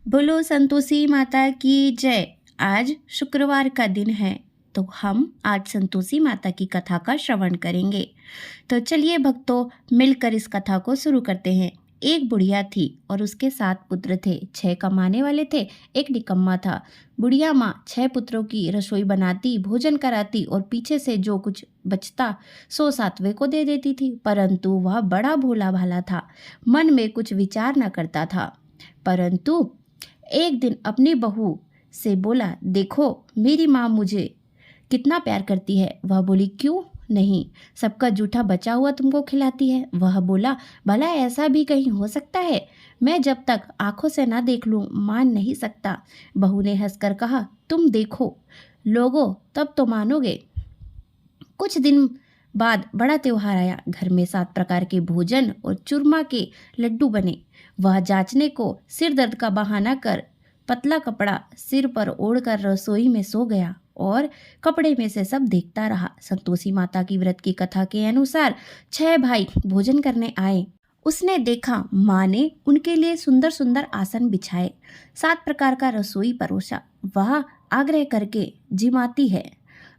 बोलो संतोषी माता की जय। आज शुक्रवार का दिन है तो हम आज संतोषी माता की कथा का श्रवण करेंगे। तो चलिए भक्तों, मिलकर इस कथा को शुरू करते हैं। एक बुढ़िया थी और उसके 7 पुत्र थे। 6 कमाने वाले थे, एक निकम्मा था। बुढ़िया माँ 6 पुत्रों की रसोई बनाती, भोजन कराती और पीछे से जो कुछ बचता सो 7वें को दे देती थी। परंतु वह बड़ा भोला भाला था, मन में कुछ विचार न करता था। परंतु एक दिन अपनी बहू से बोला, देखो मेरी माँ मुझे कितना प्यार करती है। वह बोली, क्यों नहीं, सबका जूठा बचा हुआ तुमको खिलाती है। वह बोला, भला ऐसा भी कहीं हो सकता है? मैं जब तक आंखों से ना देख लूं मान नहीं सकता। बहू ने हंसकर कहा, तुम देखो लोगों तब तो मानोगे। कुछ दिन बाद बड़ा त्योहार आया। घर में 7 प्रकार के भोजन और चूरमा के लड्डू बने। वह जांचने को सिर दर्द का बहाना कर पतला कपड़ा सिर पर ओढ़कर रसोई में सो गया और कपड़े में से सब देखता रहा। संतोषी माता की व्रत की कथा के अनुसार 6 भाई भोजन करने आए। उसने देखा माँ ने उनके लिए सुंदर सुंदर आसन बिछाए, 7 प्रकार का रसोई परोसा। वह आग्रह करके जिमाती है।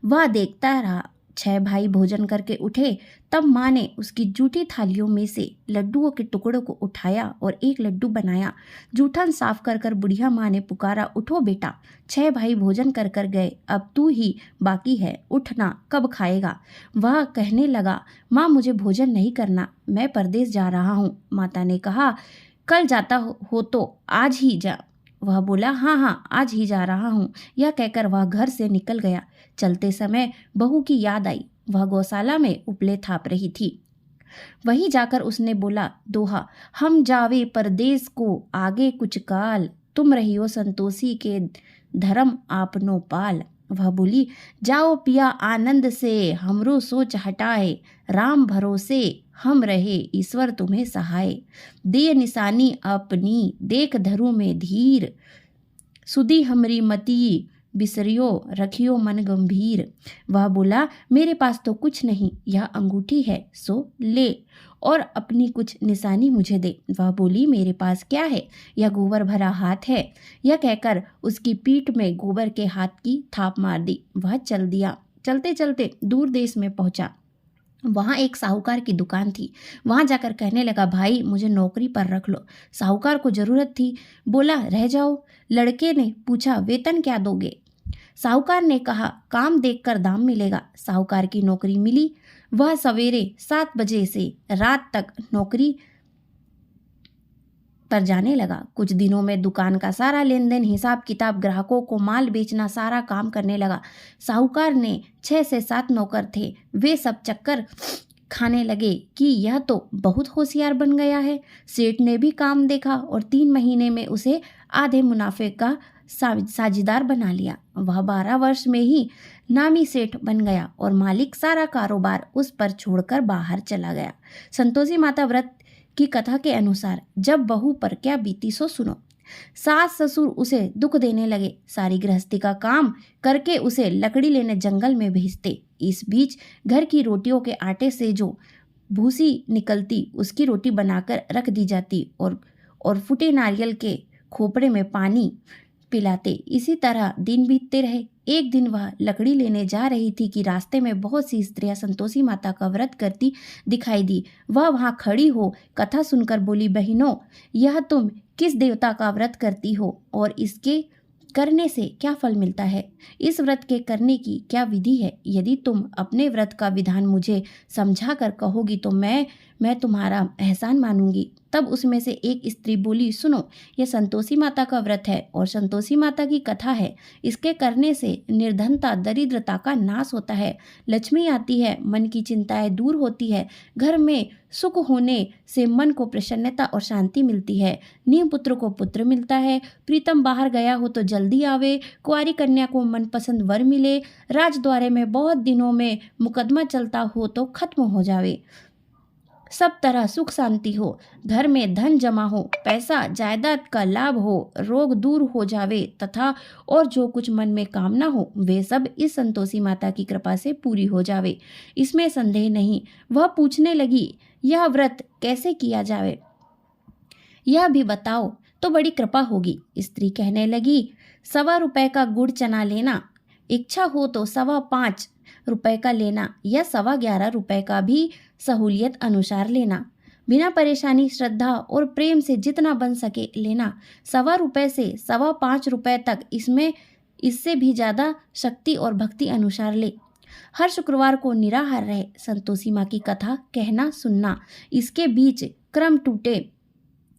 वह देखता रहा। 6 भाई भोजन करके उठे तब माँ ने उसकी जूठी थालियों में से लड्डुओं के टुकड़ों को उठाया और एक लड्डू बनाया। जूठन साफ कर कर बुढ़िया माँ ने पुकारा, उठो बेटा, 6 भाई भोजन कर कर गए, अब तू ही बाकी है, उठना, कब खाएगा? वह कहने लगा, माँ मुझे भोजन नहीं करना, मैं परदेश जा रहा हूँ। माता ने कहा, कल जाता हो तो आज ही जा। वह बोला, हाँ हाँ आज ही जा रहा हूँ। यह कहकर वह घर से निकल गया। चलते समय बहू की याद आई। वह गौशाला में उपले थाप रही थी। वहीं जाकर उसने बोला, दोहा, हम जावे परदेस को आगे कुछ काल, तुम रहियो संतोषी के धर्म आपनो पाल। वह बोली, जाओ पिया आनंद से, हमरो सोच हटाए, राम भरोसे हम रहे, ईश्वर तुम्हें सहाय। दे निशानी अपनी, देख धरु में धीर, सुधी हमरी मती, बिसरियो रखियो मन गंभीर। वह बोला, मेरे पास तो कुछ नहीं, यह अंगूठी है सो ले और अपनी कुछ निशानी मुझे दे। वह बोली, मेरे पास क्या है, यह गोबर भरा हाथ है। यह कहकर उसकी पीठ में गोबर के हाथ की थाप मार दी। वह चल दिया। चलते चलते दूर देश में पहुंचा। वहाँ एक साहूकार की दुकान थी। वहाँ जाकर कहने लगा, भाई मुझे नौकरी पर रख लो। साहूकार को जरूरत थी। बोला, रह जाओ। लड़के ने पूछा, वेतन क्या दोगे? साहूकार ने कहा, काम देखकर दाम मिलेगा। साहूकार की नौकरी मिली। वह सवेरे 7 बजे से रात तक नौकरी पर जाने लगा। कुछ दिनों में दुकान का सारा लेन देन, हिसाब किताब, ग्राहकों को माल बेचना, सारा काम करने लगा। साहूकार ने 6 से 7 नौकर थे। वे सब चक्कर खाने लगे कि यह तो बहुत होशियार बन गया है। सेठ ने भी काम देखा और 3 महीने में उसे आधे मुनाफे का साझीदार बना लिया। वह 12 वर्ष में ही नामी सेठ बन गया और मालिक सारा कारोबार उस पर छोड़कर बाहर चला गया। संतोषी माता व्रत की कथा के अनुसार जब बहू पर क्या बीती सो सुनो। सास ससुर उसे दुख देने लगे। सारी गृहस्थी का काम करके उसे लकड़ी लेने जंगल में भेजते। इस बीच घर की रोटियों के आटे से जो भूसी निकलती उसकी रोटी बनाकर रख दी जाती और फूटे नारियल के खोपड़े में पानी पिलाते। इसी तरह दिन बीतते रहे। एक दिन वह लकड़ी लेने जा रही थी कि रास्ते में बहुत सी स्त्रियां संतोषी माता का व्रत करती दिखाई दी। वह वहां खड़ी हो कथा सुनकर बोली, बहनों, यह तुम किस देवता का व्रत करती हो और इसके करने से क्या फल मिलता है? इस व्रत के करने की क्या विधि है? यदि तुम अपने व्रत का विधान मुझे समझा कर कहोगी तो मैं तुम्हारा एहसान मानूंगी। तब उसमें से एक स्त्री बोली, सुनो, यह संतोषी माता का व्रत है और संतोषी माता की कथा है। इसके करने से निर्धनता, दरिद्रता का नाश होता है, लक्ष्मी आती है, मन की चिंताएं दूर होती है, घर में सुख होने से मन को प्रसन्नता और शांति मिलती है, नीम पुत्र को पुत्र मिलता है, प्रीतम बाहर गया हो तो जल्दी आवे, कुंवारी कन्या को मनपसंद वर मिले, राजद्वारे में बहुत दिनों में मुकदमा चलता हो तो खत्म हो जावे, सब तरह सुख शांति हो, घर में धन जमा हो, पैसा जायदाद का लाभ हो, रोग दूर हो जावे तथा और जो कुछ मन में कामना हो वे सब इस संतोषी माता की कृपा से पूरी हो जावे, इसमें संदेह नहीं। वह पूछने लगी, यह व्रत कैसे किया जावे, यह भी बताओ। तो बड़ी कृपा होगी। स्त्री कहने लगी, 1.25 रुपए का गुड़ चना लेना, इच्छा हो तो 5.25 रुपए का लेना या 11.25 रुपए का भी सहूलियत अनुसार लेना। बिना परेशानी, श्रद्धा और प्रेम से जितना बन सके लेना। 1.25 रुपए से 5.25 रुपए तक, इससे भी ज़्यादा शक्ति और भक्ति अनुसार ले। हर शुक्रवार को निराहार रहे। संतोषी माँ की कथा कहना सुनना, इसके बीच क्रम टूटे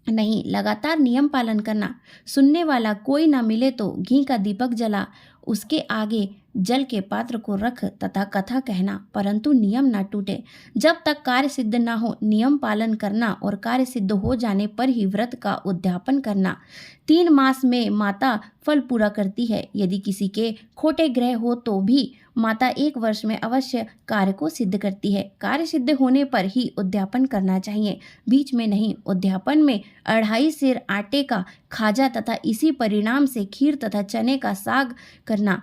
नहीं, लगातार नियम पालन करना। सुनने वाला कोई ना मिले तो घी का दीपक जला, उसके आगे जल के पात्र को रख तथा कथा कहना, परंतु नियम ना टूटे। जब तक कार्य सिद्ध ना हो नियम पालन करना और कार्य सिद्ध हो जाने पर ही व्रत का उद्यापन करना। 3 मास में माता फल पूरा करती है। यदि किसी के खोटे ग्रह हो तो भी माता 1 वर्ष में अवश्य कार्य को सिद्ध करती है। कार्य सिद्ध होने पर ही उद्यापन करना चाहिए, बीच में नहीं। उद्यापन में 2.5 सेर आटे का खाजा तथा इसी परिणाम से खीर तथा चने का साग करना।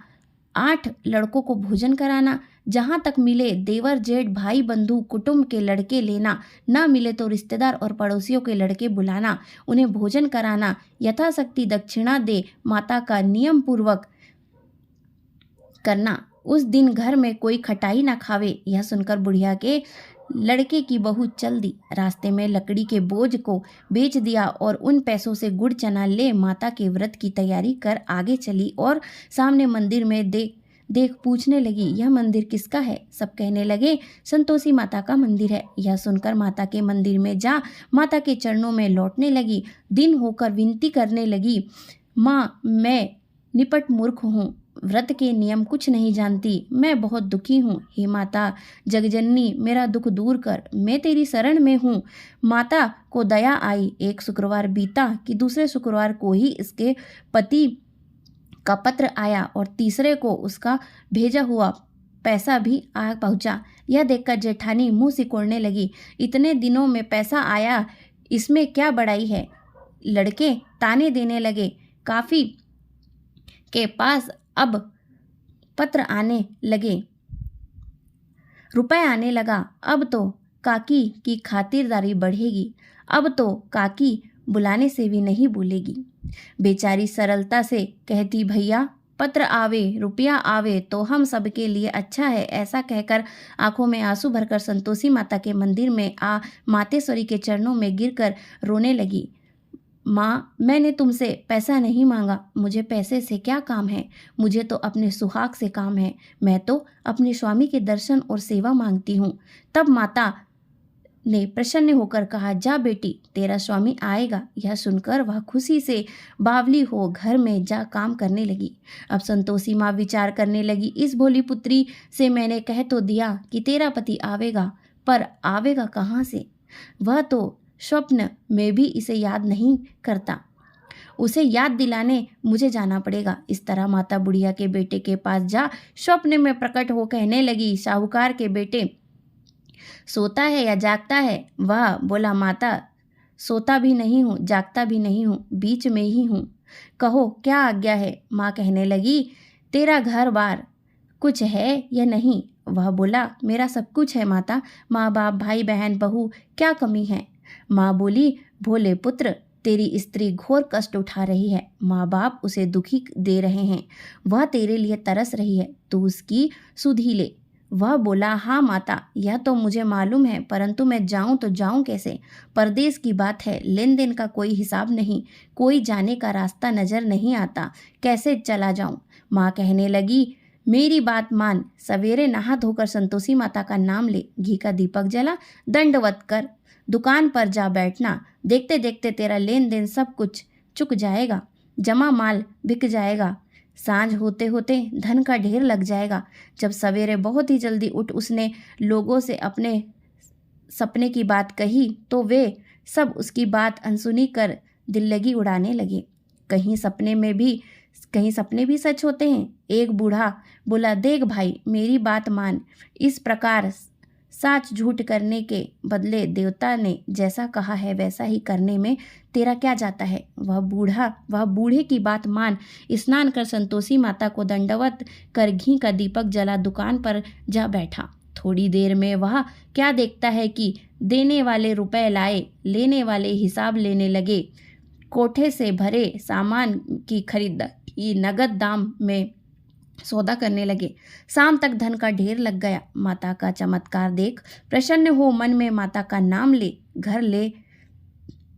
8 लड़कों को भोजन कराना। जहाँ तक मिले देवर जेठ भाई बंधु कुटुंब के लड़के लेना, ना मिले तो रिश्तेदार और पड़ोसियों के लड़के बुलाना, उन्हें भोजन कराना। यथाशक्ति दक्षिणा दे माता का नियम पूर्वक करना। उस दिन घर में कोई खटाई ना खावे। यह सुनकर बुढ़िया के लड़के की बहू चल दी। रास्ते में लकड़ी के बोझ को बेच दिया और उन पैसों से गुड़ चना ले माता के व्रत की तैयारी कर आगे चली और सामने मंदिर में देख पूछने लगी, यह मंदिर किसका है? सब कहने लगे, संतोषी माता का मंदिर है। यह सुनकर माता के मंदिर में जा माता के चरणों में लौटने लगी। दिन होकर विनती करने लगी, माँ मैं निपट मूर्ख हूँ, व्रत के नियम कुछ नहीं जानती, मैं बहुत दुखी हूँ। हे माता जगजननी, मेरा दुख दूर कर, मैं तेरी शरण में हूँ। माता को दया आई। एक शुक्रवार बीता कि दूसरे शुक्रवार को ही इसके पति का पत्र आया और तीसरे को उसका भेजा हुआ पैसा भी आ पहुँचा। यह देखकर जेठानी मुँह सिकोड़ने लगी, इतने दिनों में पैसा आया, इसमें क्या बड़ाई है? लड़के ताने देने लगे, काफ़ी के पास अब पत्र आने लगे, रुपए आने लगा। अब तो काकी की खातिरदारी बढ़ेगी, अब तो काकी बुलाने से भी नहीं बोलेगी। बेचारी सरलता से कहती, भैया पत्र आवे रुपया आवे तो हम सबके लिए अच्छा है। ऐसा कहकर आंखों में आंसू भरकर संतोषी माता के मंदिर में मातेश्वरी के चरणों में गिरकर रोने लगी। माँ मैंने तुमसे पैसा नहीं मांगा, मुझे पैसे से क्या काम है, मुझे तो अपने सुहाग से काम है, मैं तो अपने स्वामी के दर्शन और सेवा मांगती हूँ। तब माता ने प्रसन्न होकर कहा, जा बेटी तेरा स्वामी आएगा। यह सुनकर वह खुशी से बावली हो घर में जा काम करने लगी। अब संतोषी माँ विचार करने लगी, इस भोली पुत्री से मैंने कह तो दिया कि तेरा पति आवेगा, पर आवेगा कहाँ से? वह तो स्वप्न में भी इसे याद नहीं करता, उसे याद दिलाने मुझे जाना पड़ेगा। इस तरह माता बुढ़िया के बेटे के पास जा स्वप्न में प्रकट हो कहने लगी, साहूकार के बेटे सोता है या जागता है? वह बोला, माता सोता भी नहीं हूँ जागता भी नहीं हूँ, बीच में ही हूँ, कहो क्या आज्ञा है? माँ कहने लगी, तेरा घर बार कुछ है या नहीं? वह बोला, मेरा सब कुछ है माता, माँ बाप भाई बहन बहू, क्या कमी है? माँ बोली, भोले पुत्र तेरी स्त्री घोर कष्ट उठा रही है, माँ बाप उसे दुखी दे रहे हैं, वह तेरे लिए तरस रही है, तू उसकी सुधि ले। वह बोला, हाँ माता यह तो मुझे मालूम है, परंतु मैं जाऊं तो जाऊं कैसे? परदेश की बात है, लेन देन का कोई हिसाब नहीं, कोई जाने का रास्ता नजर नहीं आता, कैसे चला जाऊं? माँ कहने लगी, मेरी बात मान, सवेरे नहा धोकर संतोषी माता का नाम ले, घी का दीपक जला, दंडवत कर दुकान पर जा बैठना, देखते देखते तेरा लेन देन सब कुछ चुक जाएगा, जमा माल बिक जाएगा, सांझ होते होते धन का ढेर लग जाएगा। जब सवेरे बहुत ही जल्दी उठ उसने लोगों से अपने सपने की बात कही तो वे सब उसकी बात अनसुनी कर दिल्लगी उड़ाने लगे। कहीं सपने भी सच होते हैं। एक बूढ़ा बोला, देख भाई मेरी बात मान, इस प्रकार साच झूठ करने के बदले देवता ने जैसा कहा है वैसा ही करने में तेरा क्या जाता है? वह बूढ़े की बात मान, स्नान कर संतोषी माता को दंडवत कर घी का दीपक जला दुकान पर जा बैठा। थोड़ी देर में वह क्या देखता है कि देने वाले रुपए लाए, लेने वाले हिसाब लेने लगे। कोठे से भरे सामान की खरीदारी नगद दाम में सौदा करने लगे। शाम तक धन का ढेर लग गया। माता का चमत्कार देख प्रसन्न हो मन में माता का नाम ले घर ले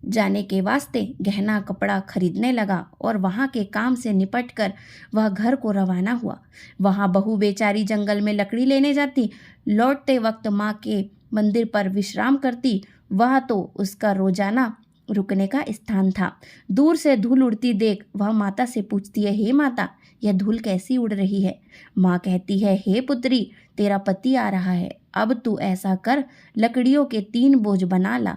जाने के वास्ते गहना कपड़ा खरीदने लगा और वहाँ के काम से निपटकर वह घर को रवाना हुआ। वहाँ बहू बेचारी जंगल में लकड़ी लेने जाती, लौटते वक्त माँ के मंदिर पर विश्राम करती। वह तो उसका रोजाना रुकने का स्थान था। दूर से धूल उड़ती देख वह माता से पूछती है, हे माता, यह धूल कैसी उड़ रही है? माँ कहती है, हे पुत्री, तेरा पति आ रहा है। अब तू ऐसा कर, लकड़ियों के 3 बोझ बना ला।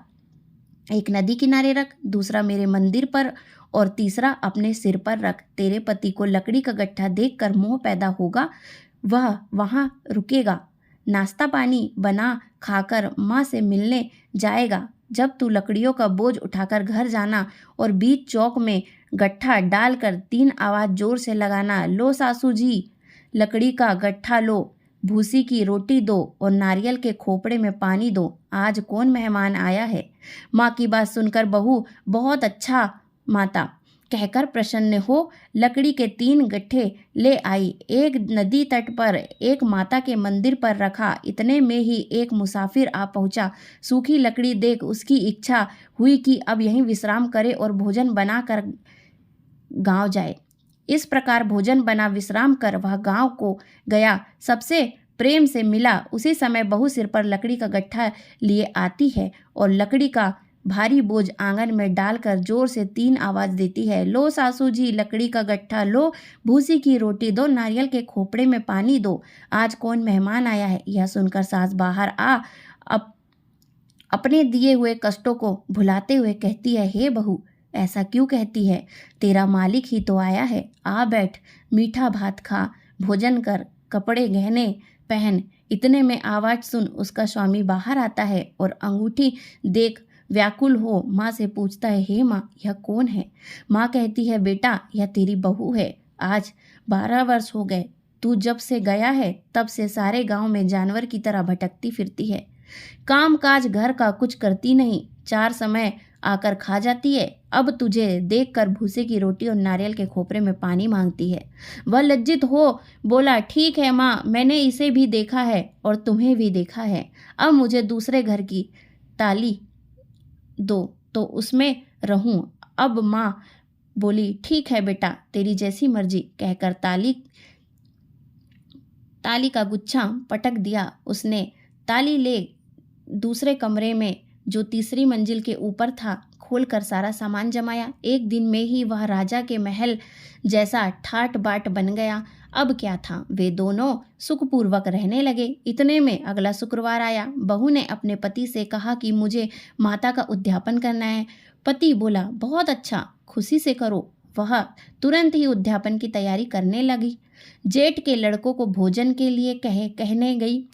एक नदी किनारे रख, दूसरा मेरे मंदिर पर और तीसरा अपने सिर पर रख। तेरे पति को लकड़ी का गट्ठा देखकर मोह पैदा होगा, वह वहाँ रुकेगा, नाश्ता पानी बना खाकर माँ से मिलने जाएगा। जब तू लकड़ियों का बोझ उठाकर घर जाना और बीच चौक में गट्ठा डालकर 3 आवाज़ जोर से लगाना, लो सासू जी, लकड़ी का गट्ठा लो, भूसी की रोटी दो और नारियल के खोपड़े में पानी दो, आज कौन मेहमान आया है। माँ की बात सुनकर बहू बहुत अच्छा माता कहकर प्रसन्न हो लकड़ी के 3 गट्ठे ले आई। एक नदी तट पर, एक माता के मंदिर पर रखा। इतने में ही एक मुसाफिर आ पहुंचा। सूखी लकड़ी देख उसकी इच्छा हुई कि अब यहीं विश्राम करे और भोजन बनाकर गांव जाए। इस प्रकार भोजन बना विश्राम कर वह गांव को गया, सबसे प्रेम से मिला। उसी समय बहू सिर पर लकड़ी का गट्ठा लिए आती है और लकड़ी का भारी बोझ आंगन में डालकर जोर से 3 आवाज़ देती है, लो सासू जी, लकड़ी का गट्ठा लो, भूसी की रोटी दो, नारियल के खोपड़े में पानी दो, आज कौन मेहमान आया है। यह सुनकर सास बाहर आ अपने दिए हुए कष्टों को भुलाते हुए कहती है, हे बहू, ऐसा क्यों कहती है? तेरा मालिक ही तो आया है। आ बैठ, मीठा भात खा, भोजन कर, कपड़े गहने पहन। इतने में आवाज़ सुन उसका स्वामी बाहर आता है और अंगूठी देख व्याकुल हो माँ से पूछता है, हे माँ, यह कौन है? माँ कहती है, बेटा, यह तेरी बहू है। आज 12 वर्ष हो गए, तू जब से गया है तब से सारे गांव में जानवर की तरह भटकती फिरती है। काम काज घर का कुछ करती नहीं, 4 समय आकर खा जाती है। अब तुझे देखकर भूसे की रोटी और नारियल के खोपरे में पानी मांगती है। वह लज्जित हो बोला, ठीक है माँ, मैंने इसे भी देखा है और तुम्हें भी देखा है। अब मुझे दूसरे घर की ताली दो तो उसमें रहूं। अब माँ बोली, ठीक है बेटा, तेरी जैसी मर्जी, कहकर ताली का गुच्छा पटक दिया। उसने ताली ले दूसरे कमरे में जो तीसरी मंजिल के ऊपर था खोलकर सारा सामान जमाया। एक दिन में ही वह राजा के महल जैसा ठाट बाट बन गया। अब क्या था, वे दोनों सुखपूर्वक रहने लगे। इतने में अगला शुक्रवार आया। बहू ने अपने पति से कहा कि मुझे माता का उद्यापन करना है। पति बोला, बहुत अच्छा, खुशी से करो। वह तुरंत ही उद्यापन की तैयारी करने लगी। जेठ के लड़कों को भोजन के लिए कहने गई।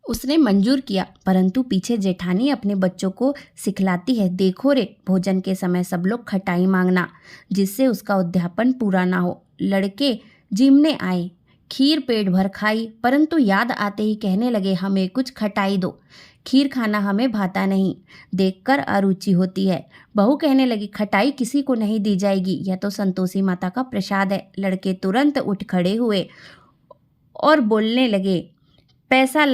उसने मंजूर किया, परंतु पीछे जेठानी अपने बच्चों को सिखलाती है, देखो रे, भोजन के समय सब लोग खटाई मांगना, जिससे उसका उद्यापन पूरा ना हो। लड़के जिमने आए, खीर पेट भर खाई, परंतु याद आते ही कहने लगे, हमें कुछ खटाई दो, खीर खाना हमें भाता नहीं, देखकर अरुचि होती है। बहू कहने लगी, खटाई किसी को नहीं दी जाएगी, यह तो संतोषी माता का प्रसाद है। लड़के तुरंत उठ खड़े हुए और बोलने लगे, पैसा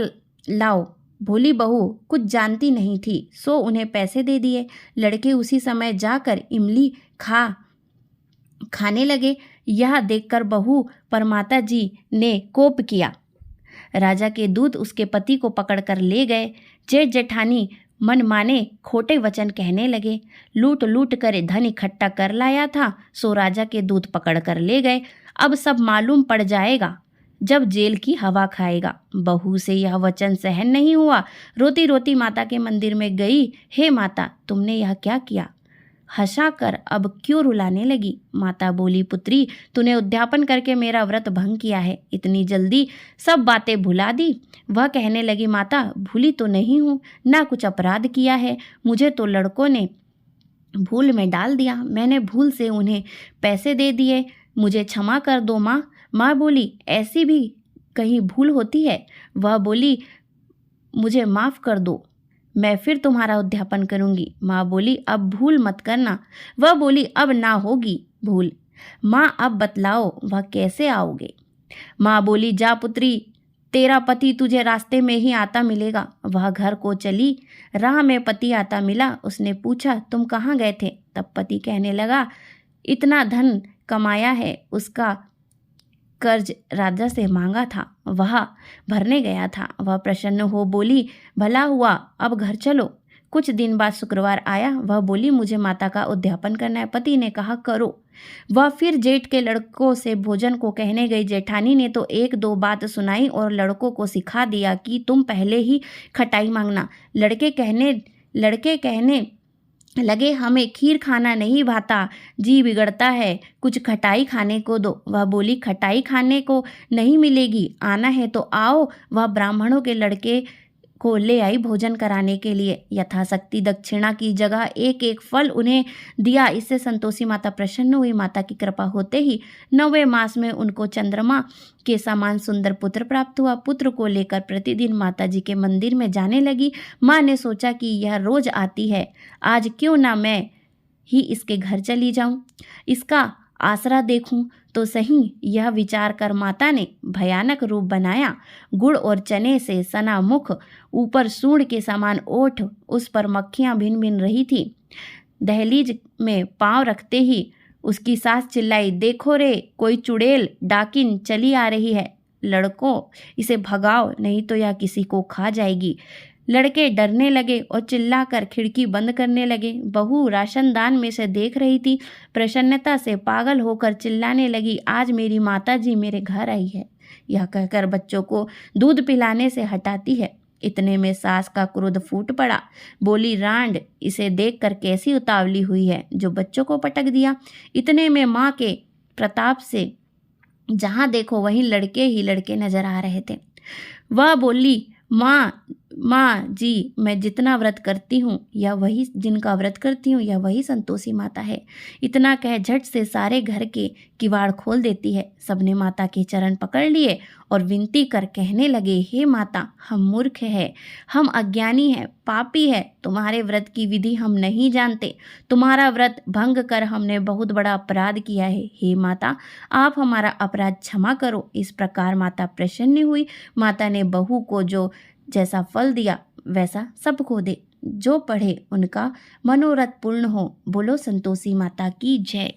लाओ। भोली बहू कुछ जानती नहीं थी, सो उन्हें पैसे दे दिए। लड़के उसी समय जाकर इमली खाने लगे। यह देखकर बहू पर माता जी ने कोप किया। राजा के दूत उसके पति को पकड़कर ले गए। जेठ जेठानी मन माने खोटे वचन कहने लगे। लूट लूट कर धन इकट्ठा कर लाया था, सो राजा के दूत पकड़ कर ले गए। अब सब मालूम पड़ जाएगा जब जेल की हवा खाएगा। बहू से यह वचन सहन नहीं हुआ। रोती रोती माता के मंदिर में गई। हे माता, तुमने यह क्या किया? हंसा कर अब क्यों रुलाने लगी? माता बोली, पुत्री, तूने उद्यापन करके मेरा व्रत भंग किया है, इतनी जल्दी सब बातें भुला दी। वह कहने लगी, माता, भूली तो नहीं हूँ, ना कुछ अपराध किया है, मुझे तो लड़कों ने भूल में डाल दिया, मैंने भूल से उन्हें पैसे दे दिए, मुझे क्षमा कर दो माँ। माँ बोली, ऐसी भी कहीं भूल होती है? वह बोली, मुझे माफ़ कर दो, मैं फिर तुम्हारा उद्यापन करूंगी। माँ बोली, अब भूल मत करना। वह बोली, अब ना होगी भूल। माँ, अब बतलाओ वह कैसे आओगे। माँ बोली, जा पुत्री, तेरा पति तुझे रास्ते में ही आता मिलेगा। वह घर को चली। राह में पति आता मिला। उसने पूछा, तुम कहाँ गए थे। तब पति कहने लगा, इतना धन कमाया है, उसका कर्ज राजा से मांगा था, वह भरने गया था। वह प्रसन्न हो बोली, भला हुआ, अब घर चलो। कुछ दिन बाद शुक्रवार आया। वह बोली, मुझे माता का उद्यापन करना है। पति ने कहा, करो। वह फिर जेठ के लड़कों से भोजन को कहने गई। जेठानी ने तो एक दो बात सुनाई और लड़कों को सिखा दिया कि तुम पहले ही खटाई मांगना। लड़के कहने लगे, हमें खीर खाना नहीं भाता, जी बिगड़ता है, कुछ खटाई खाने को दो। वह बोली, खटाई खाने को नहीं मिलेगी, आना है तो आओ। वह ब्राह्मणों के लड़के को ले आई भोजन कराने के लिए। यथाशक्ति दक्षिणा की जगह एक एक फल उन्हें दिया। इससे संतोषी माता प्रसन्न हुई। माता की कृपा होते ही 9वें मास में उनको चंद्रमा के समान सुंदर पुत्र प्राप्त हुआ। पुत्र को लेकर प्रतिदिन माता जी के मंदिर में जाने लगी। माँ ने सोचा कि यह रोज आती है, आज क्यों ना मैं ही इसके घर चली जाऊं, इसका आसरा देखूं तो सही। यह विचार कर माता ने भयानक रूप बनाया। गुड़ और चने से सना मुख, ऊपर सूंड के समान ओठ, उस पर मक्खियां भिन भिन रही थी। दहलीज में पांव रखते ही उसकी सास चिल्लाई, देखो रे, कोई चुड़ैल डाकिन चली आ रही है। लड़कों, इसे भगाओ, नहीं तो यह किसी को खा जाएगी। लड़के डरने लगे और चिल्लाकर खिड़की बंद करने लगे। बहू राशनदान में से देख रही थी। प्रसन्नता से पागल होकर चिल्लाने लगी, आज मेरी माता जी मेरे घर आई है। यह कहकर बच्चों को दूध पिलाने से हटाती है। इतने में सास का क्रोध फूट पड़ा। बोली, रांड, इसे देखकर कैसी उतावली हुई है जो बच्चों को पटक दिया। इतने में माँ के प्रताप से जहाँ देखो वहीं लड़के ही लड़के नजर आ रहे थे। वह बोली, माँ जी, मैं जितना व्रत करती हूँ या वही जिनका व्रत करती हूँ या वही संतोषी माता है। इतना कह झट से सारे घर के किवाड़ खोल देती है। सबने माता के चरण पकड़ लिए और विनती कर कहने लगे, हे माता, हम मूर्ख हैं, हम अज्ञानी हैं, पापी है, तुम्हारे व्रत की विधि हम नहीं जानते। तुम्हारा व्रत भंग कर हमने बहुत बड़ा अपराध किया है। हे माता, आप हमारा अपराध क्षमा करो। इस प्रकार माता प्रसन्न हुई। माता ने बहू को जो जैसा फल दिया वैसा सबको दे। जो पढ़े उनका मनोरथ पूर्ण हो। बोलो संतोषी माता की जय।